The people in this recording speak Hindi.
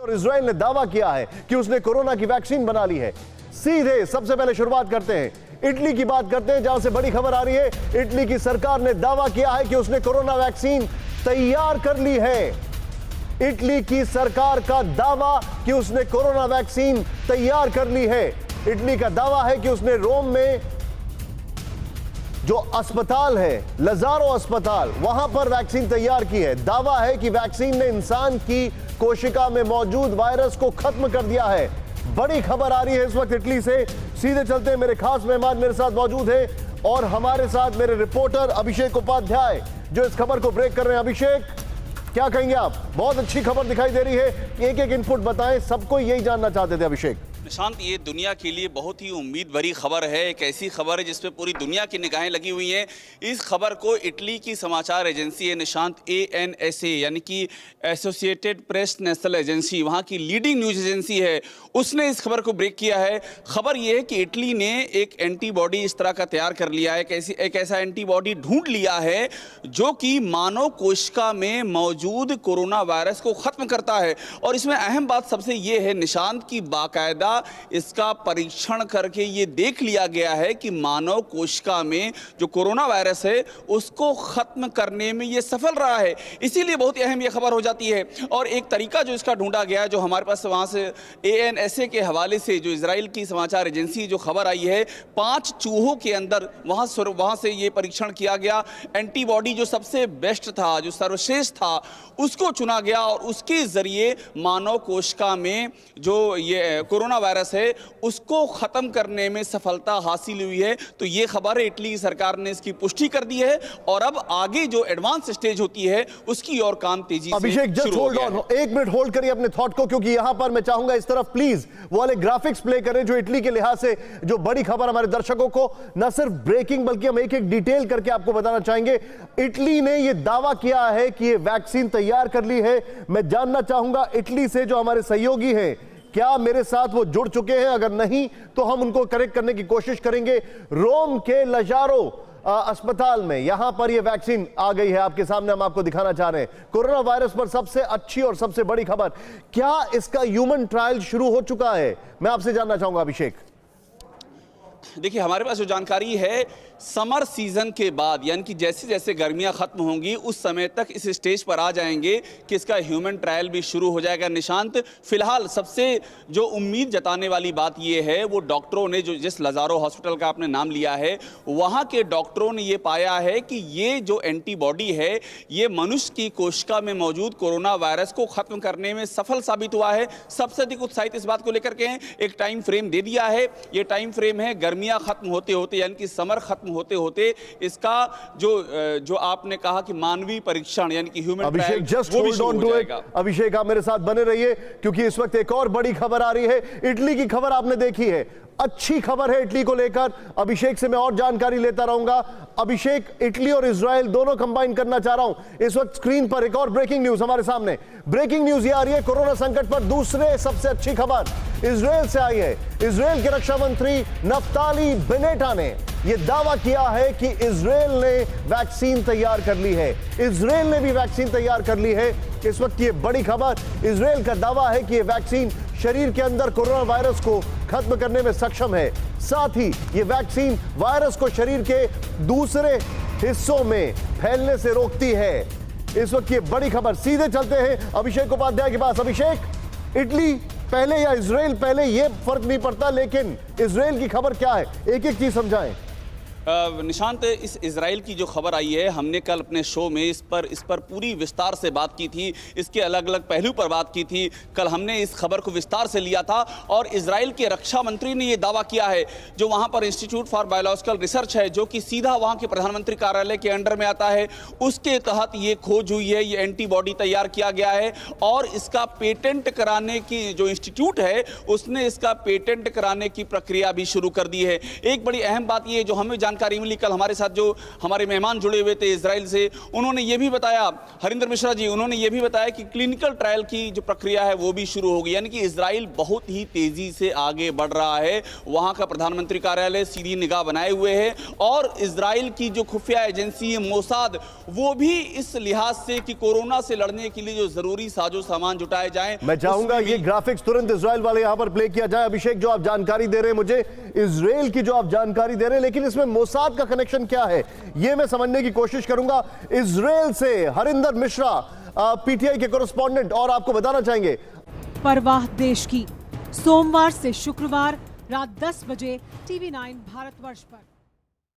और इजराइल ने दावा किया है कि उसने कोरोना की वैक्सीन बना ली है। सीधे सबसे पहले शुरुआत करते हैं, इटली की बात करते हैं, जहां से बड़ी खबर आ रही है। इटली की सरकार ने दावा किया है कि उसने कोरोना वैक्सीन तैयार कर ली है। इटली की सरकार का दावा कि उसने कोरोना वैक्सीन तैयार कर ली है। इटली का दावा है कि उसने रोम में जो अस्पताल है, लजारो अस्पताल, वहां पर वैक्सीन तैयार की है। दावा है कि वैक्सीन ने इंसान की कोशिका में मौजूद वायरस को खत्म कर दिया है। बड़ी खबर आ रही है इस वक्त इटली से। सीधे चलते हैं, मेरे खास मेहमान मेरे साथ मौजूद हैं और हमारे साथ मेरे रिपोर्टर अभिषेक उपाध्याय जो इस खबर को ब्रेक कर रहे हैं। अभिषेक, क्या कहेंगे आप? बहुत अच्छी खबर दिखाई दे रही है, एक एक इनपुट बताएं, सबको यही जानना चाहते थे अभिषेक। निशांत, ये दुनिया के लिए बहुत ही उम्मीद भरी खबर है। एक ऐसी खबर है जिसपे पूरी दुनिया की निगाहें लगी हुई हैं। इस खबर को इटली की समाचार एजेंसी है निशांत, ANSA यानी कि एसोसिएटेड प्रेस नेशनल एजेंसी, वहाँ की लीडिंग न्यूज एजेंसी है, उसने इस खबर को ब्रेक किया है। खबर ये है कि इटली ने एक एंटीबॉडी इस तरह का तैयार कर लिया है, एक ऐसा एंटीबॉडी ढूंढ लिया है जो कि मानव कोशिका में मौजूद कोरोना वायरस को खत्म करता है। और इसमें अहम बात सबसे ये है निशांत की बाकायदा इसका परीक्षण करके ये देख लिया गया है कि मानव कोशिका में जो कोरोना वायरस है उसको खत्म करने में ये सफल रहा है। इसीलिए बहुत अहम ये खबर हो जाती है। और एक तरीका जो इसका ढूंढा गया, जो हमारे पास वहां से ANSA के हवाले से जो इजराइल की समाचार एजेंसी जो खबर आई है, 5 चूहों के अंदर वहां से ये परीक्षण किया गया। एंटीबॉडी जो सबसे बेस्ट था, जो सर्वश्रेष्ठ था, उसको चुना गया और उसके जरिए मानव कोशिका में जो ये कोरोना वायरस है उसको खत्म करने में सफलता हासिल हुई है। तो ये खबर है, इटली की सरकार ने इसकी पुष्टि कर दी है और अब आगे जो एडवांस स्टेज होती है उसकी और काम तेजी से अभिषेक, जस्ट होल्ड ऑन, एक मिनट होल्ड करिए अपने थॉट को, क्योंकि यहां पर मैं चाहूंगा इस तरफ प्लीज वो वाले ग्राफिक्स प्ले करें जो इटली के लिहाज से जो बड़ी खबर हमारे दर्शकों को न सिर्फ ब्रेकिंग बल्कि हम एक एक डिटेल करके आपको बताना चाहेंगे। इटली ने यह दावा किया है कि यह वैक्सीन तैयार कर ली है। मैं जानना चाहूंगा इटली से जो हमारे सहयोगी हैं, क्या मेरे साथ वो जुड़ चुके हैं? अगर नहीं तो हम उनको करेक्ट करने की कोशिश करेंगे। रोम के लजारो अस्पताल में यहां पर ये वैक्सीन आ गई है, आपके सामने हम आपको दिखाना चाह रहे हैं। कोरोना वायरस पर सबसे अच्छी और सबसे बड़ी खबर, क्या इसका ह्यूमन ट्रायल शुरू हो चुका है? मैं आपसे जानना चाहूंगा अभिषेक। देखिए, हमारे पास जो जानकारी है, समर सीजन के बाद यानी कि जैसे जैसे गर्मियां खत्म होंगी उस समय तक इस स्टेज पर आ जाएंगे कि इसका ह्यूमन ट्रायल भी शुरू हो जाएगा। निशांत, फिलहाल सबसे जो उम्मीद जताने वाली बात यह है, वो डॉक्टरों ने जो जिस लजारो हॉस्पिटल का आपने नाम लिया है, वहां के डॉक्टरों ने ये पाया है कि ये जो एंटीबॉडी है ये मनुष्य की कोशिका में मौजूद कोरोना वायरस को खत्म करने में सफल साबित हुआ है। सबसे अधिक उत्साहित इस बात को लेकर के एक टाइम फ्रेम दे दिया है। ये टाइम फ्रेम है गर्मियां खत्म होते होते यानी कि समर खत्म होते होते इसका जो आपने कहा कि मानवीय परीक्षण यानी कि human trial, Abhishek just hold on to it. Abhishek, आप मेरे साथ बने रहिए क्योंकि इस वक्त एक और बड़ी खबर आ रही है। इटली की खबर आपने देखी है, अच्छी खबर है इटली को लेकर। अभिषेक से मैं और जानकारी लेता रहूंगा। अभिषेक, इटली और इजराइल दोनों कंबाइन करना चाह रहा हूं। इस वक्त स्क्रीन पर एक और ब्रेकिंग न्यूज हमारे सामने। ब्रेकिंग न्यूज ये आ रही है, कोरोना संकट पर दूसरे सबसे अच्छी खबर इजराइल से आई है। इजराइल के रक्षा मंत्री नफ्ताली बेनेटा ने यह दावा किया है कि इजराइल ने वैक्सीन तैयार कर ली है। इजराइल ने भी वैक्सीन तैयार कर ली है। इस वक्त ये बड़ी खबर, इजराइल का दावा है कि यह वैक्सीन शरीर के अंदर कोरोना वायरस को खत्म करने में सक्षम है। साथ ही ये वैक्सीन वायरस को शरीर के दूसरे हिस्सों में फैलने से रोकती है। इस वक्त ये बड़ी खबर। सीधे चलते हैं अभिषेक उपाध्याय के पास। अभिषेक, इटली पहले या इजराइल पहले, ये फर्क नहीं पड़ता, लेकिन इजराइल की खबर क्या है, एक एक चीज समझाएं। निशांत, इस इजराइल की जो खबर आई है, हमने कल अपने शो में इस पर पूरी विस्तार से बात की थी, इसके अलग अलग पहलू पर बात की थी। कल हमने इस खबर को विस्तार से लिया था और इजराइल के रक्षा मंत्री ने यह दावा किया है, जो वहां पर इंस्टीट्यूट फॉर बायोलॉजिकल रिसर्च है, जो कि सीधा वहां के प्रधानमंत्री कार्यालय के अंडर में आता है, उसके तहत ये खोज हुई है, ये एंटीबॉडी तैयार किया गया है और इसका पेटेंट कराने की जो इंस्टीट्यूट है उसने इसका पेटेंट कराने की प्रक्रिया भी शुरू कर दी है। एक बड़ी अहम बात यह जो हमें जानकारी मिली। कल हमारे साथ जो हमारे मेहमान जुड़े हुए थे इजराइल से, उन्होंने ये भी बताया, हरिंदर मिश्रा जी, उन्होंने ये भी बताया कि क्लिनिकल ट्रायल की जो प्रक्रिया है वो भी शुरू हो गई, यानी कि इजराइल बहुत ही तेजी से आगे बढ़ रहा है। वहां का प्रधानमंत्री कार्यालय सीधी निगाह बनाए हुए है और इजराइल की जो खुफिया एजेंसी है मोसाद, वो भी इस लिहाज से कि कोरोना से लड़ने के लिए जो जरूरी साजो सामान जुटाए जाएं। मैं चाहूंगा ये ग्राफिक्स तुरंत इजराइल वाले यहां पर प्ले किया जाए। अभिषेक, जो आप जानकारी दे रहे हैं मुझे, इजराइल की जो आप जानकारी दे रहे हैं, लेकिन इसमें मोसाद का कनेक्शन क्या है ये मैं समझने की कोशिश करूंगा। इजराइल से हरिंदर मिश्रा, पीटीआई के कोरेस्पोंडेंट, और आपको बताना चाहेंगे परवाह देश की, सोमवार से शुक्रवार रात 10 बजे TV9 भारतवर्ष पर।